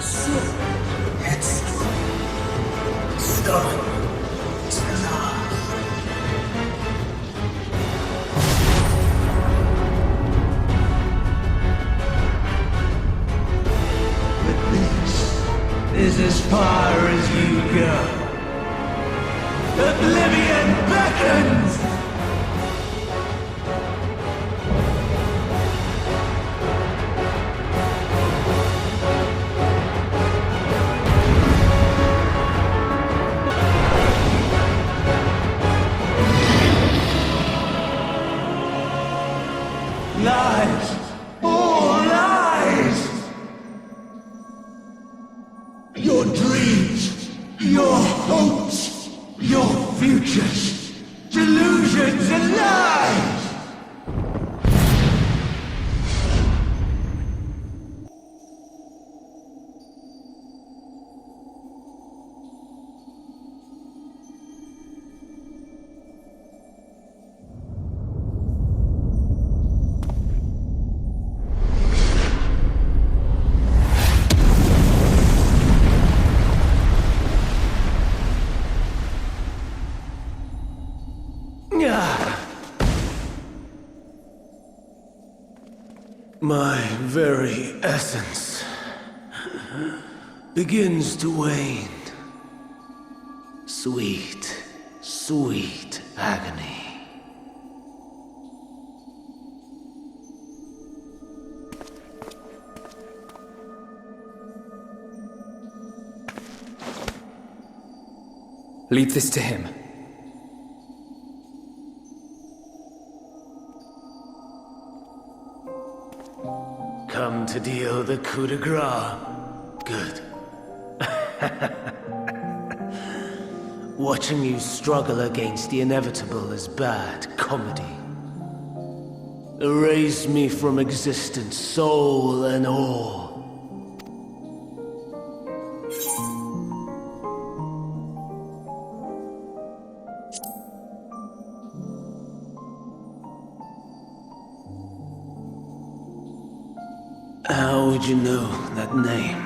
So headstrong, stubborn to the last. But this is as far as you go. Oblivion beckons! Lies! All lies! Your dreams, your hopes, your futures, delusions and lies! My very essence begins to wane. Sweet, sweet agony. Leave this to him. Come to deal the coup de grace. Good. Watching you struggle against the inevitable is bad comedy. Erase me from existence, soul and all. How would you know that name?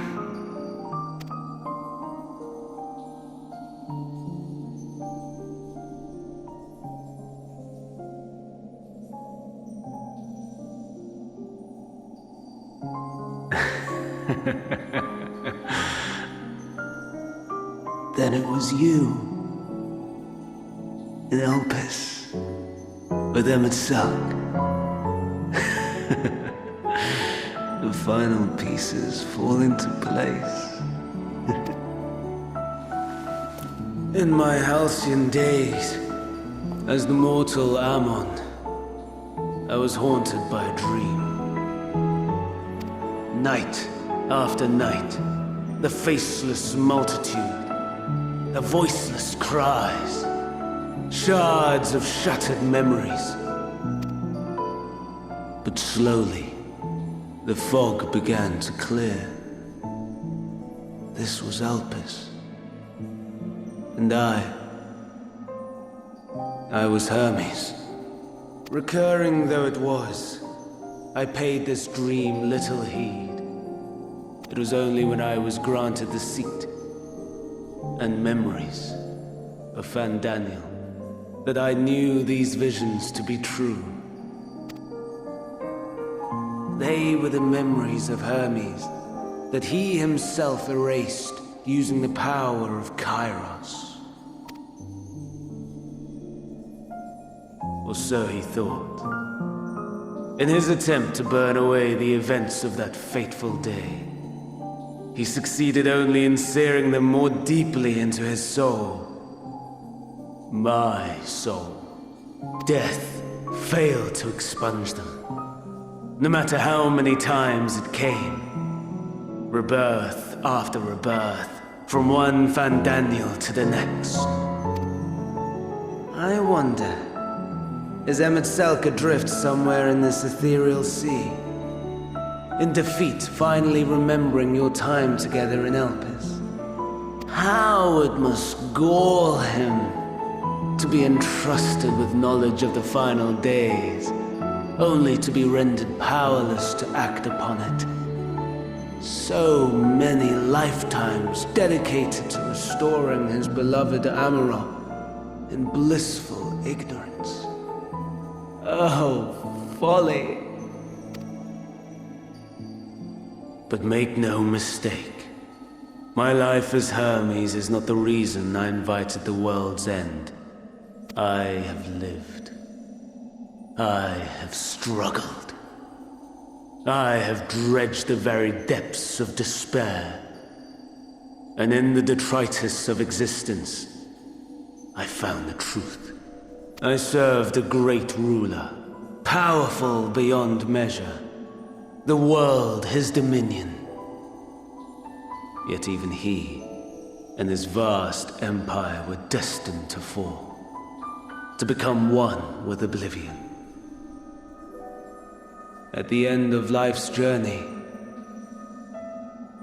Then it was you. In Elpis. With Emet-Selch. The final pieces fall into place. In my halcyon days, as the mortal Ammon, I was haunted by a dream. Night after night, the faceless multitude, the voiceless cries, shards of shattered memories. But slowly, the fog began to clear. This was Elpis. And I was Hermes. Recurring though it was, I paid this dream little heed. It was only when I was granted the seat and memories of Fandaniel that I knew these visions to be true. They were the memories of Hermes that he himself erased using the power of Kairos. Or so he thought. In his attempt to burn away the events of that fateful day, he succeeded only in searing them more deeply into his soul. My soul. Death failed to expunge them. No matter how many times it came. Rebirth after rebirth, from one Fandaniel to the next. I wonder, is Emet-Selch adrift somewhere in this ethereal sea? In defeat, finally remembering your time together in Elpis? How it must gall him to be entrusted with knowledge of the final days, only to be rendered powerless to act upon it. So many lifetimes dedicated to restoring his beloved Amarok in blissful ignorance. Oh, folly. But make no mistake. My life as Hermes is not the reason I invited the world's end. I have lived. I have struggled. I have dredged the very depths of despair. And in the detritus of existence, I found the truth. I served a great ruler, powerful beyond measure. The world his dominion. Yet even he and his vast empire were destined to fall, to become one with oblivion. At the end of life's journey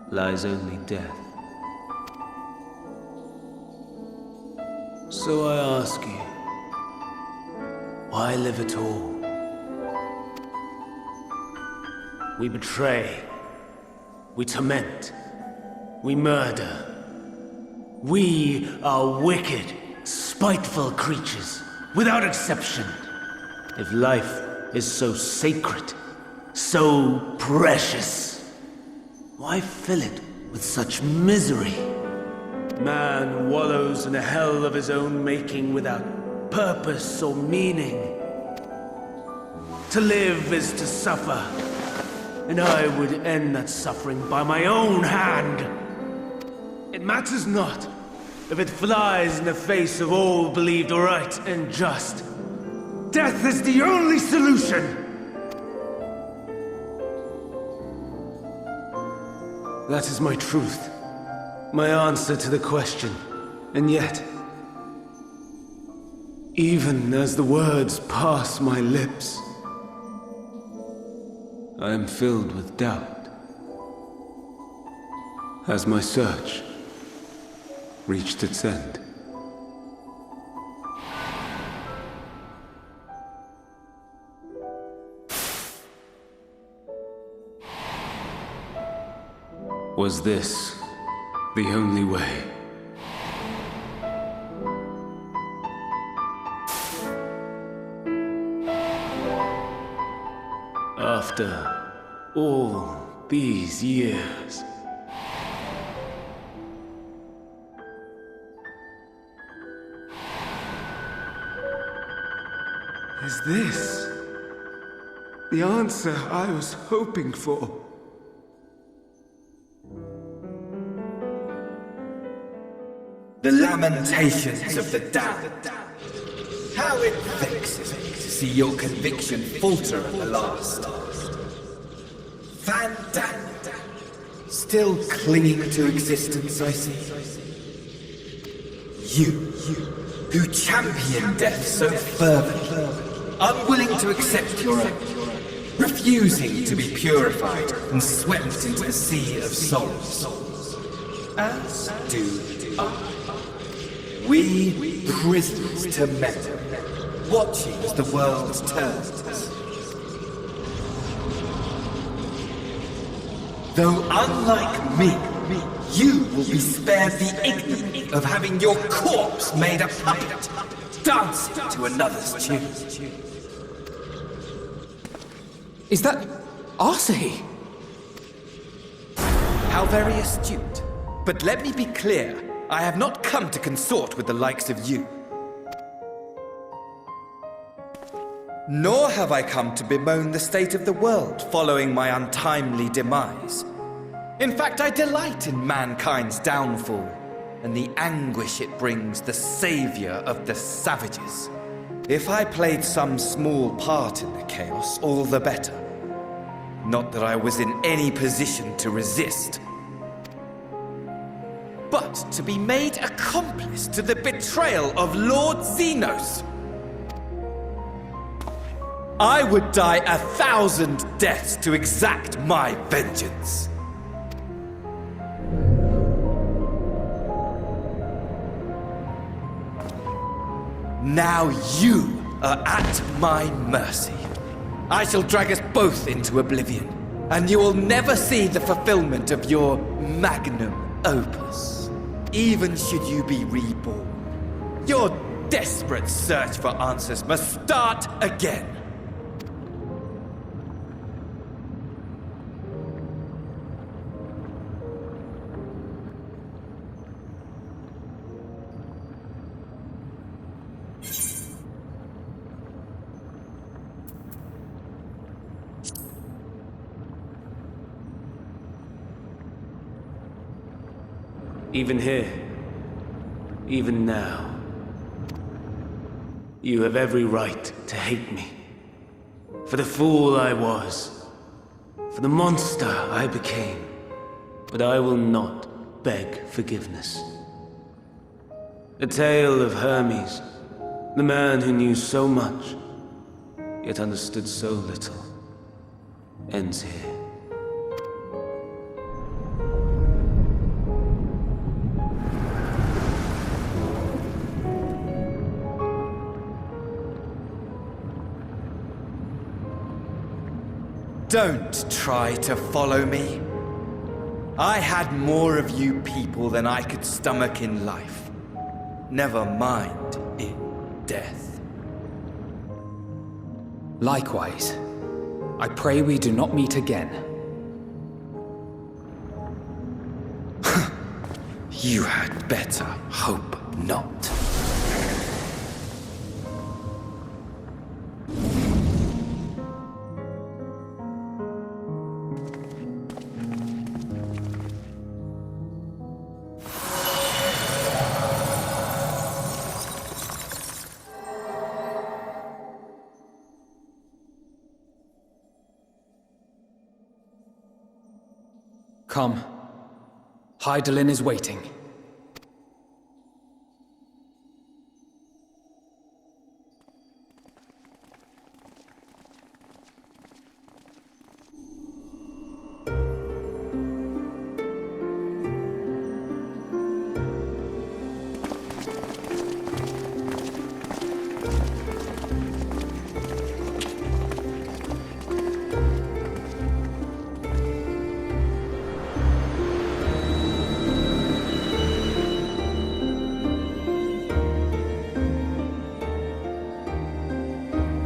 lies only death. So I ask you, why live at all? We betray, we torment, we murder. We are wicked, spiteful creatures, without exception. If life is so sacred, so precious, why fill it with such misery? Man wallows in a hell of his own making without purpose or meaning. To live is to suffer, and I would end that suffering by my own hand. It matters not if it flies in the face of all believed right and just. Death is the only solution! That is my truth, my answer to the question. And yet, even as the words pass my lips, I am filled with doubt. Has my search reached its end? Was this the only way? After all these years, is this the answer I was hoping for? The lamentations of the damned. How it vexes me to see your conviction falter at the last. Fandango. Still clinging to existence, I see. You, who champion death so fervently, unwilling to accept your own, refusing to be purified and swept into the sea of souls. As do I. We prisoners to men, watching as the world turns. Though unlike me, you will be spared the ignominy of having your corpse made a puppet, dancing to another's tune. Is that Arsahi? How very astute. But let me be clear. I have not come to consort with the likes of you. Nor have I come to bemoan the state of the world following my untimely demise. In fact, I delight in mankind's downfall and the anguish it brings the savior of the savages. If I played some small part in the chaos, all the better. Not that I was in any position to resist. But to be made accomplice to the betrayal of Lord Xenos. I would die 1,000 deaths to exact my vengeance. Now you are at my mercy. I shall drag us both into oblivion, and you will never see the fulfillment of your magnum opus, even should you be reborn. Your desperate search for answers must start again. Even here, even now, you have every right to hate me. For the fool I was, for the monster I became. But I will not beg forgiveness. The tale of Hermes, the man who knew so much, yet understood so little, ends here. Don't try to follow me. I had more of you people than I could stomach in life. Never mind in death. Likewise, I pray we do not meet again. You had better hope not. Come. Hydaelyn is waiting.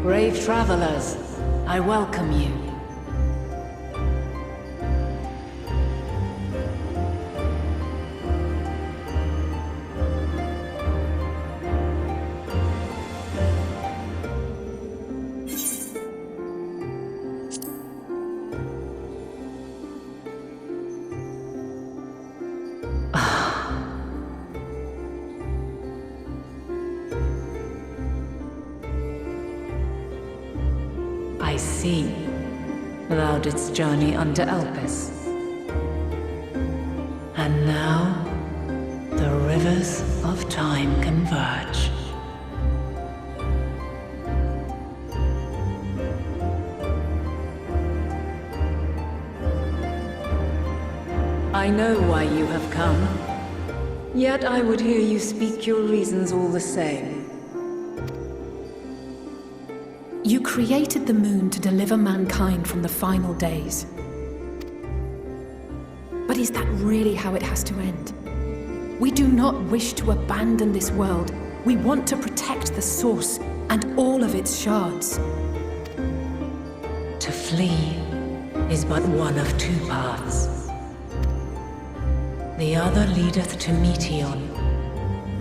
Brave travelers, I welcome you. I see. Thou didst journey under Elpis. And now, the rivers of time converge. I know why you have come. Yet I would hear you speak your reasons all the same. You created the moon to deliver mankind from the final days. But is that really how it has to end? We do not wish to abandon this world. We want to protect the source and all of its shards. To flee is but one of two paths. The other leadeth to Meteon,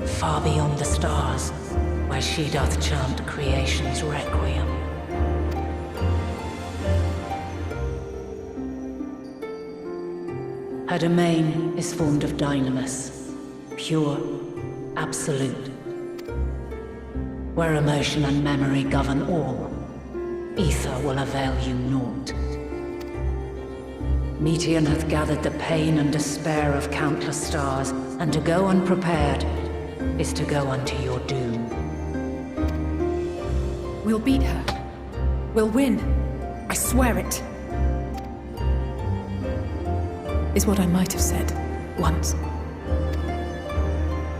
far beyond the stars, where she doth chant creation's requiem. Her domain is formed of dynamis, pure, absolute. Where emotion and memory govern all, ether will avail you naught. Meteon hath gathered the pain and despair of countless stars, and to go unprepared is to go unto your doom. We'll beat her. We'll win. I swear it. Is what I might have said, once.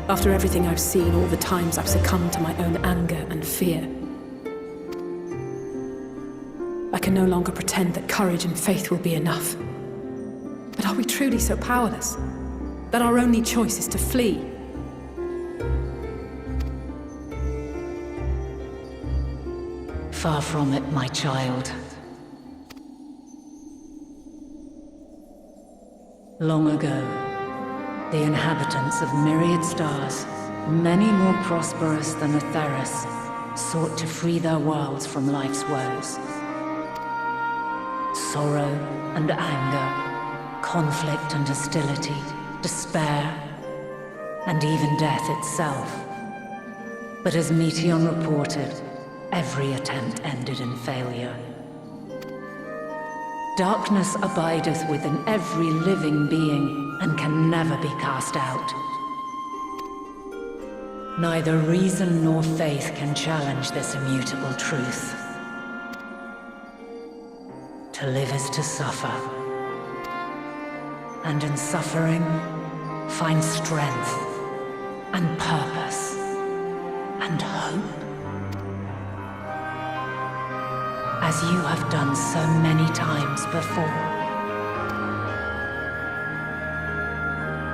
After everything I've seen, all the times I've succumbed to my own anger and fear. I can no longer pretend that courage and faith will be enough. But are we truly so powerless? That our only choice is to flee? Far from it, my child. Long ago, the inhabitants of myriad stars, many more prosperous than Atheris, sought to free their worlds from life's woes. Sorrow and anger, conflict and hostility, despair, and even death itself. But as Meteon reported, every attempt ended in failure. Darkness abideth within every living being and can never be cast out. Neither reason nor faith can challenge this immutable truth. To live is to suffer, and in suffering, find strength and purpose and hope. As you have done so many times before.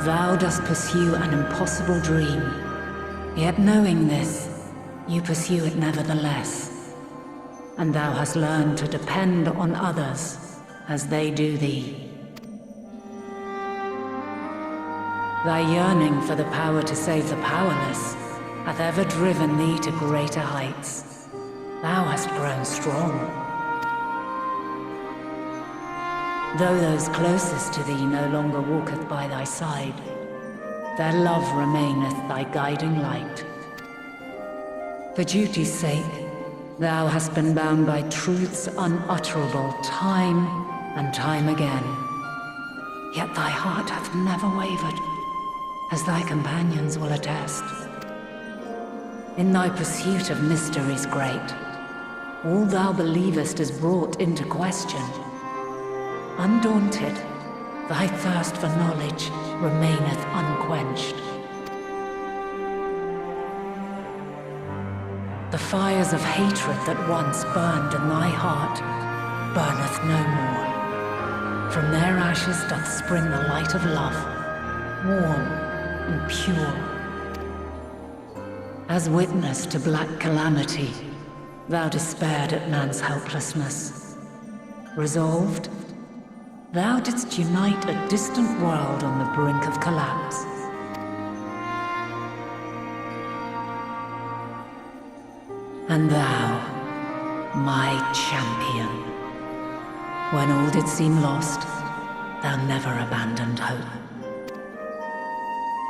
Thou dost pursue an impossible dream, yet knowing this, you pursue it nevertheless. And thou hast learned to depend on others as they do thee. Thy yearning for the power to save the powerless hath ever driven thee to greater heights. Thou hast grown strong. Though those closest to thee no longer walketh by thy side, their love remaineth thy guiding light. For duty's sake, thou hast been bound by truths unutterable time and time again. Yet thy heart hath never wavered, as thy companions will attest. In thy pursuit of mysteries great, all thou believest is brought into question. Undaunted, thy thirst for knowledge remaineth unquenched. The fires of hatred that once burned in thy heart burneth no more. From their ashes doth spring the light of love, warm and pure. As witness to black calamity, thou despaired at man's helplessness. Resolved, thou didst unite a distant world on the brink of collapse. And thou, my champion, when all did seem lost, thou never abandoned hope.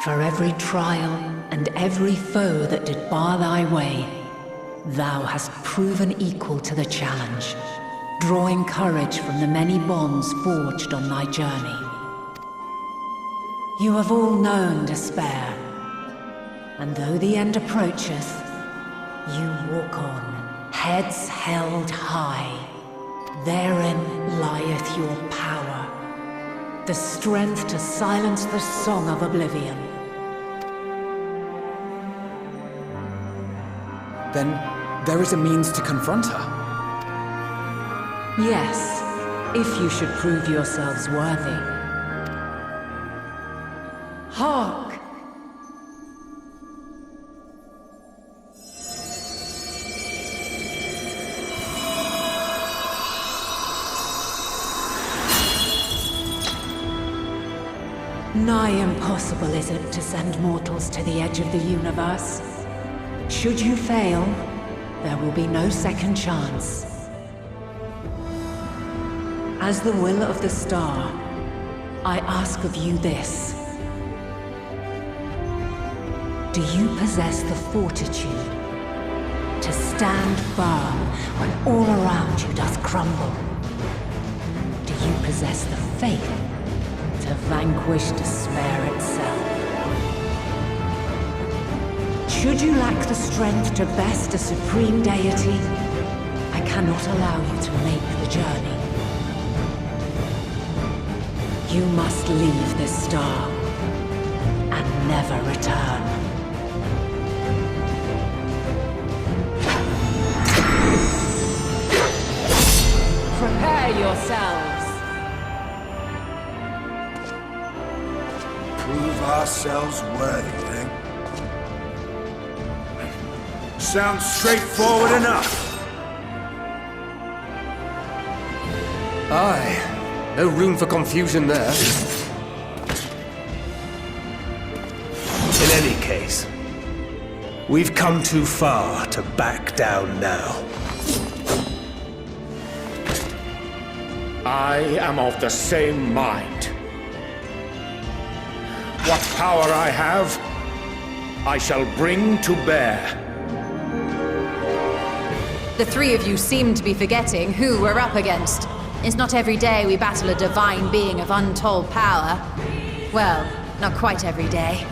For every trial and every foe that did bar thy way, thou hast proven equal to the challenge, drawing courage from the many bonds forged on thy journey. You have all known despair, and though the end approacheth, you walk on, heads held high. Therein lieth your power, the strength to silence the song of oblivion. Then there is a means to confront her. Yes, if you should prove yourselves worthy. Hark! Nigh impossible is it to send mortals to the edge of the universe. Should you fail, there will be no second chance. As the will of the star, I ask of you this. Do you possess the fortitude to stand firm when all around you doth crumble? Do you possess the faith to vanquish despair itself? Should you lack the strength to best a supreme deity, I cannot allow you to make the journey. You must leave this star and never return. yourselves. Prove ourselves worthy, eh? Sounds straightforward enough. Aye. No room for confusion there. In any case, we've come too far to back down now. I am of the same mind. What power I have, I shall bring to bear. The three of you seem to be forgetting who we're up against. It's not every day we battle a divine being of untold power. Well, not quite every day.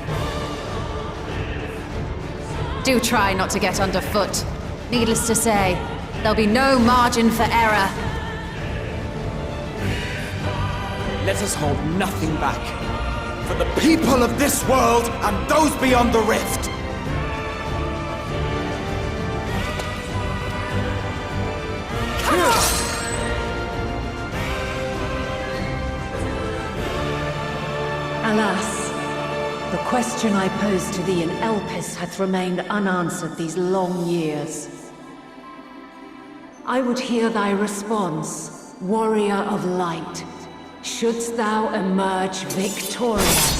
Do try not to get underfoot. Needless to say, there'll be no margin for error. Let us hold nothing back. For the people of this world and those beyond the rift. Alas, the question I posed to thee in Elpis hath remained unanswered these long years. I would hear thy response, warrior of light. Shouldst thou emerge victorious?